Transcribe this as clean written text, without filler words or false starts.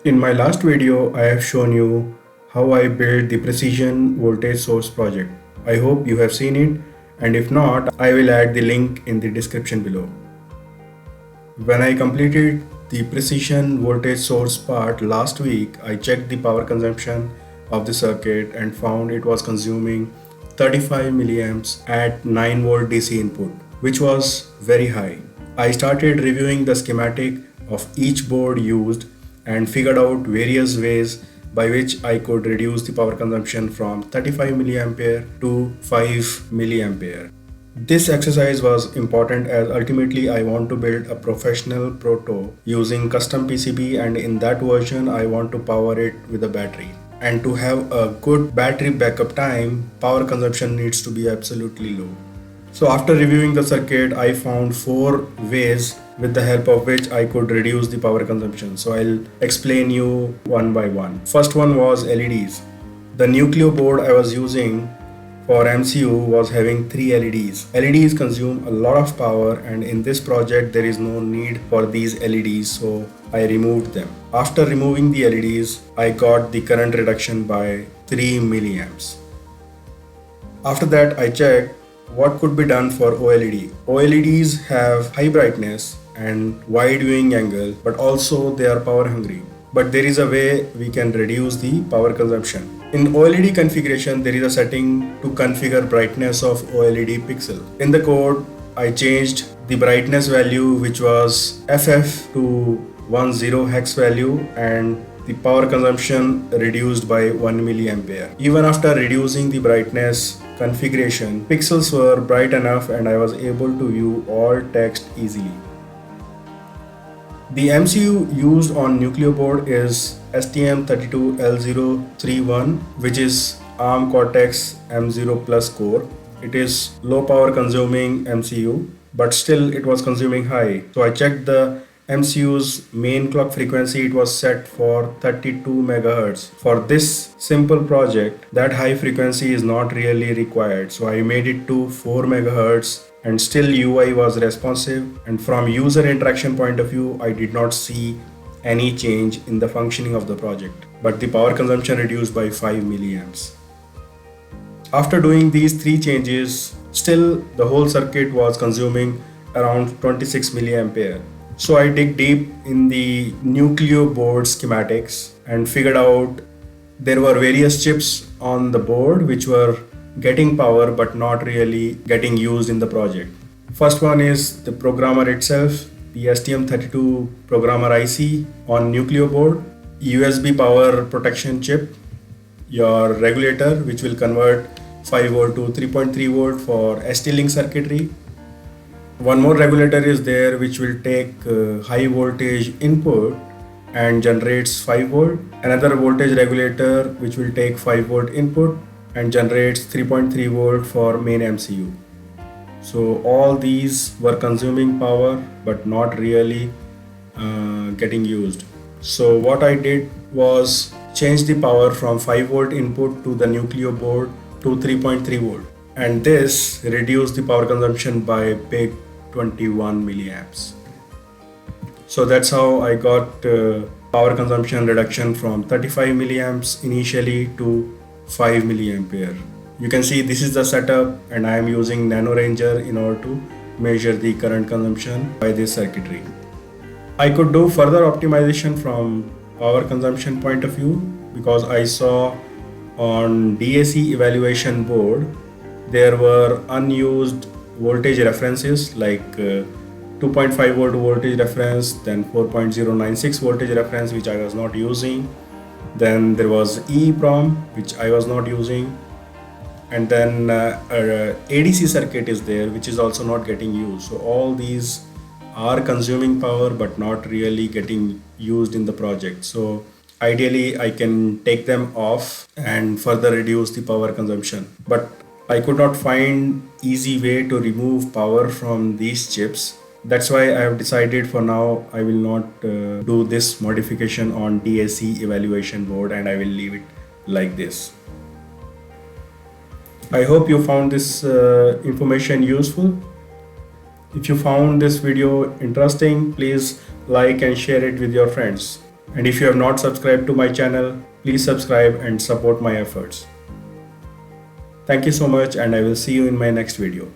In my last video, I have shown you how I built the precision voltage source project. I hope you have seen it, and if not, I will add the link in the description below. When I completed the precision voltage source part last week, I checked the power consumption of the circuit and found it was consuming 35 milliamps at 9 volt DC input, which was very high. I started reviewing the schematic of each board used and figured out various ways by which I could reduce the power consumption from 35 milliampere to 5 milliampere. This exercise was important as ultimately I want to build a professional proto using custom PCB, and in that version I want to power it with a battery. And to have a good battery backup time, power consumption needs to be absolutely low. So after reviewing the circuit, I found 4 ways with the help of which I could reduce the power consumption. So I'll explain you one by one. First one was LEDs. The Nucleo board I was using for MCU was having 3 LEDs. LEDs consume a lot of power, and in this project there is no need for these LEDs, so I removed them. After removing the LEDs, I got the current reduction by 3 milliamps. After that, I checked what could be done for OLED. OLEDs have high brightness and wide viewing angle, but also they are power hungry. But there is a way we can reduce the power consumption. In OLED configuration, there is a setting to configure brightness of OLED pixel. In the code, I changed the brightness value, which was FF, to 10 hex value, and the power consumption reduced by 1 milliampere. Even after reducing the brightness configuration, pixels were bright enough and I was able to view all text easily. The MCU used on Nucleo board is STM32L031, which is ARM Cortex M0 Plus core. It is low power consuming MCU, but still it was consuming high. So I checked the MCU's main clock frequency. It was set for 32 MHz. For this simple project, that high frequency is not really required. So I made it to 4 MHz, and still UI was responsive, and from user interaction point of view, I did not see any change in the functioning of the project, but the power consumption reduced by 5 milliamps. After doing these 3 changes, still the whole circuit was consuming around 26 milliampere. So I dig deep in the Nucleo board schematics and figured out there were various chips on the board which were getting power but not really getting used in the project. First one is the programmer itself, the STM32 programmer IC on Nucleo board, USB power protection chip, your regulator which will convert 5 volt to 3.3 volt for ST-Link circuitry. One more regulator is there which will take high voltage input and generates 5 volt. Another voltage regulator which will take 5 volt input and generates 3.3 volt for main MCU. So all these were consuming power but not really getting used. So what I did was change the power from 5 volt input to the Nucleo board to 3.3 volt, and this reduced the power consumption by a big 21 milliamps. So that's how I got power consumption reduction from 35 milliamps initially to 5 milliampere. You can see this is the setup, and I am using NanoRanger in order to measure the current consumption by this circuitry. I could do further optimization from power consumption point of view, because I saw on DAC evaluation board there were unused voltage references like 2.5 volt voltage reference, then 4.096 voltage reference which I was not using, then there was EEPROM which I was not using, and then ADC circuit is there which is also not getting used. So all these are consuming power but not really getting used in the project. So ideally I can take them off and further reduce the power consumption, but I could not find easy way to remove power from these chips. That's why I have decided for now I will not do this modification on DAC evaluation board, and I will leave it like this. I hope you found this information useful. If you found this video interesting, please like and share it with your friends. And if you have not subscribed to my channel, please subscribe and support my efforts. Thank you so much, and I will see you in my next video.